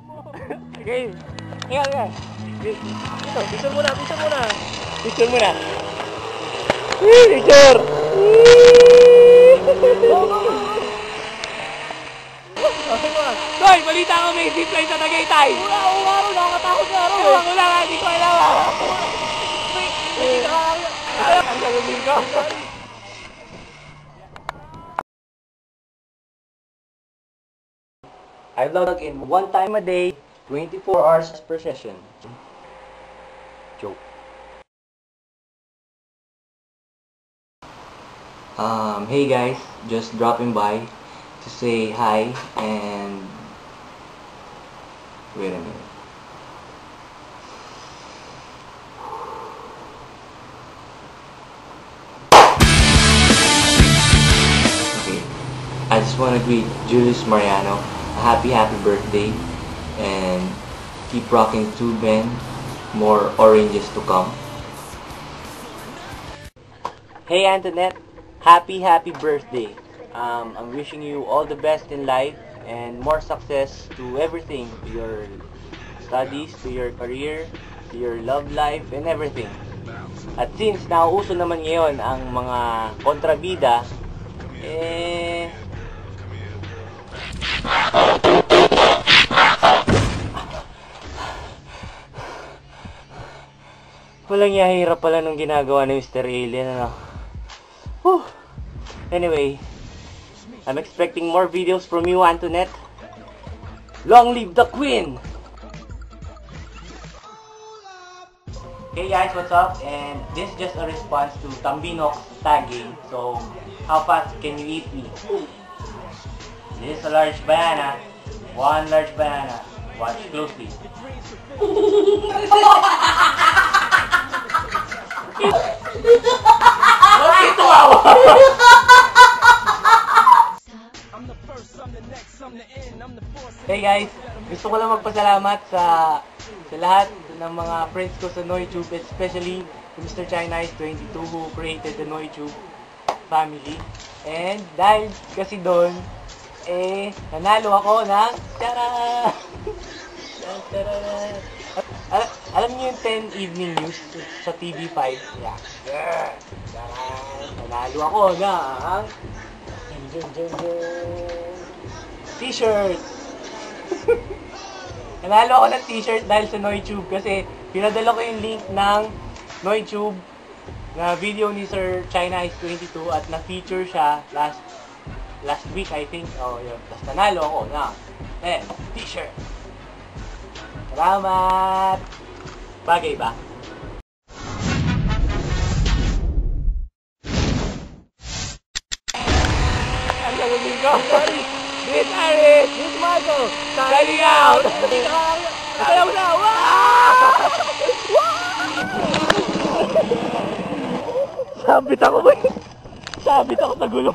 Okay. Ingat. Ito, picture muna. Picture muna. Picture! Hoy, balita ko may zipline sa Tagaytay! Wala, nakakatakot nga rin. Ewan ko lang, hindi ko alam. Ang gagawin ko. I vlog in 1 time a day, 24 hours per session. Joke. Hey guys, just dropping by to say hi and wait a minute. Okay, I just want to greet Julius Mariano a happy birthday and keep rocking Tube Ben, more oranges to come. Hey Antoinette, happy birthday. I'm wishing you all the best in life and more success to everything, to your studies, to your career, to your love life, and everything. At since nauuso naman ngayon ang mga kontrabida, walang yahirap pala nung ginagawa ni Mr. Alien, ano? Whew. Anyway, I'm expecting more videos from you, Antoinette. Long live the Queen! Hey guys, what's up? And this is just a response to Tambino's tagging. So, how fast can you eat me? This is a large banana. One large banana. Watch closely. Hey guys, gusto ko lang magpasalamat sa lahat ng mga friends ko sa NoyTube, especially to Mr. China Ice 22 who created the NoyTube family. And dahil kasi doon, nanalo ako ng alam niyo yung 10 evening news sa TV5? Yeah. Nanalo ako ng t-shirt. Nanalo ako ng t-shirt dahil sa NoyTube kasi pinadala ko yung link ng NoyTube na video ni Sir China Ice 22 at na-feature siya last week, I think. Oh, yun. Tapos nanalo ako ng t-shirt. Salamat! Bagay ba? Ang gagawin ko? This Aris! This Marco! Signing out! Ayaw na! Sabit ako sa gulong.